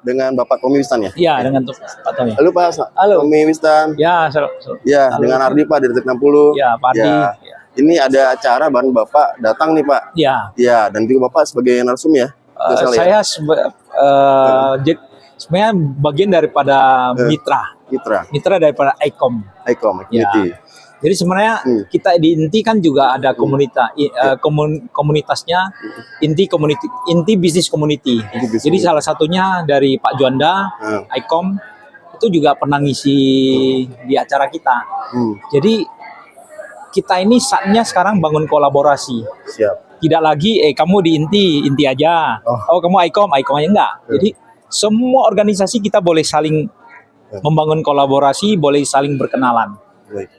Dengan Bapak Tommy Wistan ya? Iya, dengan Pak Tommy. Halo Pak, Halo. Tommy Wistan. Ya, Ya, dengan Ardi Pak dari Detik 60. Ya, Pak Ardi. Ya. Ini ada acara bareng Bapak datang nih Pak. Ya. Ya, dan juga Bapak sebagai narsum ya? Saya sebenarnya bagian daripada mitra daripada ICOM. ICOM, Community. Ya. Jadi sebenarnya kita di INTI kan juga ada komunitasnya inti bisnis community. Jadi salah satunya dari Pak Juanda, ICOM itu juga pernah ngisi di acara kita. Jadi kita ini saatnya sekarang bangun kolaborasi. Siap. Tidak lagi kamu di inti aja. Oh kamu ICOM aja enggak. Jadi semua organisasi kita boleh saling membangun kolaborasi, boleh saling berkenalan.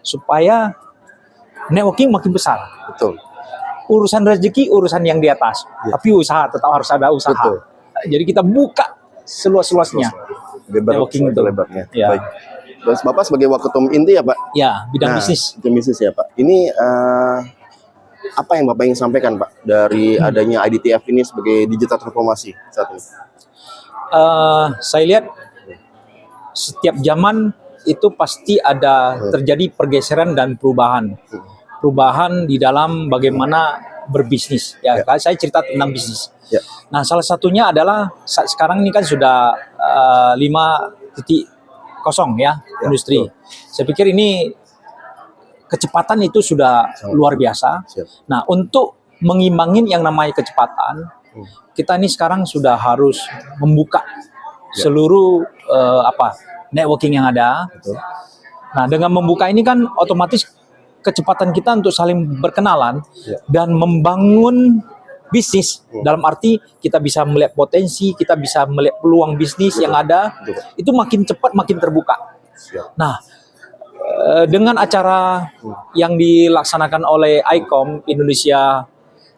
Supaya networking makin besar. Betul. Urusan rezeki urusan yang di atas, tapi usaha tetap harus ada usaha. Betul. Jadi kita buka seluas-luasnya. Networking itu. Lebarnya. Ya. Baik. Terus Bapak sebagai Waketum Inti ya Pak? Ya, bidang bisnis. Bidang bisnis ya Pak. Ini apa yang Bapak ingin sampaikan Pak dari adanya IDTF ini sebagai digital transformasi saat ini? Saya lihat setiap zaman itu pasti ada terjadi pergeseran dan perubahan di dalam bagaimana berbisnis ya. Saya cerita tentang bisnis. Nah, salah satunya adalah saat sekarang ini kan sudah 5.0 ya industri. Saya pikir ini kecepatan itu sudah luar biasa. Nah, untuk mengimbangin yang namanya kecepatan, kita ini sekarang sudah harus membuka seluruh networking yang ada. Nah, dengan membuka ini kan otomatis kecepatan kita untuk saling berkenalan dan membangun bisnis dalam arti kita bisa melihat potensi, kita bisa melihat peluang bisnis yang ada, itu makin cepat makin terbuka. Nah, dengan acara yang dilaksanakan oleh ICOM Indonesia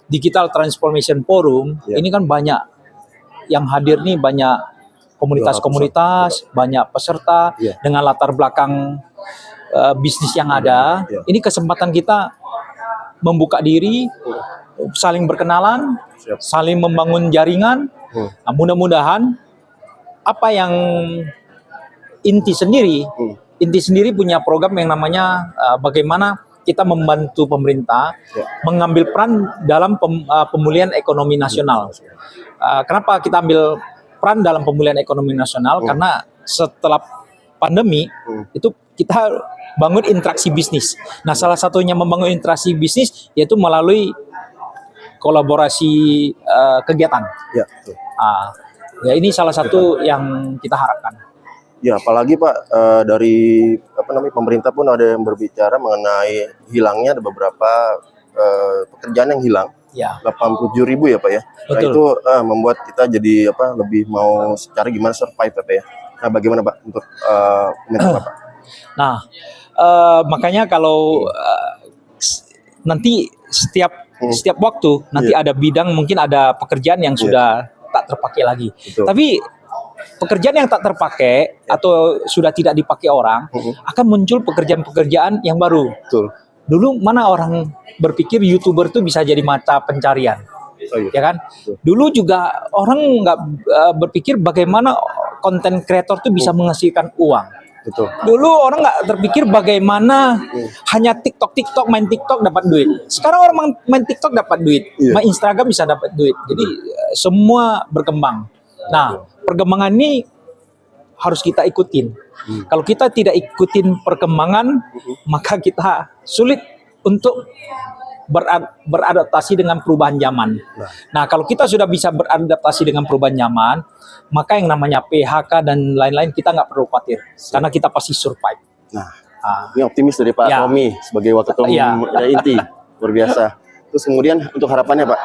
Digital Transformation Forum, ini kan banyak yang hadir nih, banyak komunitas-komunitas, banyak peserta dengan latar belakang bisnis yang ada. Ini kesempatan kita membuka diri, saling berkenalan, saling membangun jaringan. Nah, mudah-mudahan apa yang inti sendiri punya program yang namanya bagaimana kita membantu pemerintah mengambil peran dalam pemulihan ekonomi nasional. Kenapa kita ambil peran dalam pemulihan ekonomi nasional? Karena setelah pandemi itu kita bangun interaksi bisnis. Nah, salah satunya membangun interaksi bisnis yaitu melalui kolaborasi kegiatan. Ya, ini salah satu yang kita harapkan. Ya, apalagi Pak dari pemerintah pun ada yang berbicara mengenai hilangnya ada beberapa pekerjaan yang hilang. 87.000 ya Pak ya. Nah, itu membuat kita jadi lebih mau cari gimana survive Pak ya. Nah, bagaimana Pak untuk komentar Bapak? Nah, makanya kalau nanti setiap waktu nanti ada bidang, mungkin ada pekerjaan yang sudah tak terpakai lagi. Tapi pekerjaan yang tak terpakai atau sudah tidak dipakai orang akan muncul pekerjaan-pekerjaan yang baru. Dulu mana orang berpikir YouTuber itu bisa jadi mata pencarian, ya kan? Dulu juga orang nggak berpikir bagaimana konten kreator itu bisa menghasilkan uang. Dulu orang nggak terpikir bagaimana hanya TikTok main TikTok dapat duit. Sekarang orang main TikTok dapat duit, main Instagram bisa dapat duit. Jadi semua berkembang. Nah, perkembangan ini harus kita ikutin. Kalau kita tidak ikutin perkembangan, maka kita sulit untuk beradaptasi dengan perubahan zaman. Nah, kalau kita sudah bisa beradaptasi dengan perubahan zaman, maka yang namanya PHK dan lain-lain kita nggak perlu khawatir, karena kita pasti survive. Nah, ini optimis dari Pak Tommy sebagai Waketum Inti, luar biasa. Terus kemudian untuk harapannya Pak,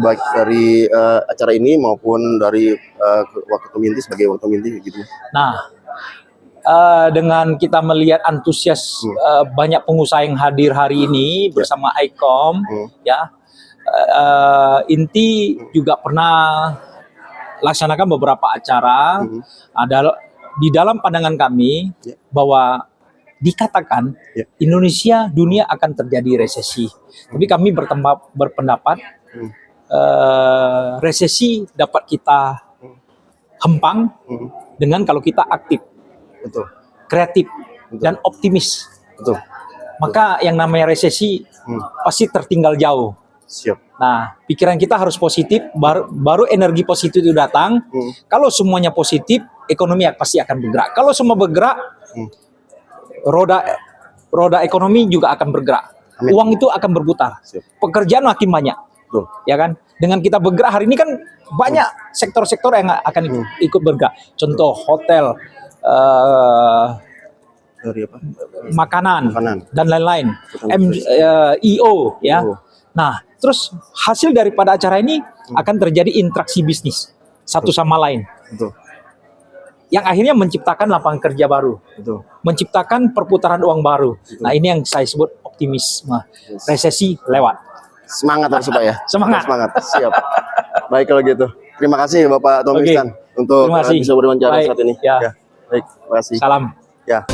baik dari acara ini maupun dari Waketum Inti sebagai Waketum Inti gitu. Nah, dengan kita melihat antusias banyak pengusaha yang hadir hari ini bersama ICOM, Inti juga pernah laksanakan beberapa acara. Di dalam pandangan kami bahwa dikatakan Indonesia, dunia akan terjadi resesi. Tapi kami berpendapat resesi dapat kita hempang dengan kalau kita aktif, kreatif, dan optimis. Maka yang namanya resesi pasti tertinggal jauh. Nah, pikiran kita harus positif, baru energi positif itu datang. Kalau semuanya positif, ekonomi pasti akan bergerak. Kalau semua bergerak, roda ekonomi juga akan bergerak. Uang itu akan berputar. Pekerjaan makin banyak. Ya kan? Dengan kita bergerak hari ini kan banyak sektor-sektor yang akan ikut bergerak. Contoh hotel, makanan dan lain-lain, IO ya. Nah, terus hasil daripada acara ini akan terjadi interaksi bisnis satu sama lain. Yang akhirnya menciptakan lapangan kerja baru, menciptakan perputaran uang baru. Nah, ini yang saya sebut optimisme. Resesi lewat. Semangat harus Pak ya. Semangat. Siap. Baik kalau gitu. Terima kasih Bapak Tomistan untuk bisa berwawancara saat ini. Ya. Baik, terima kasih. Salam. Ya.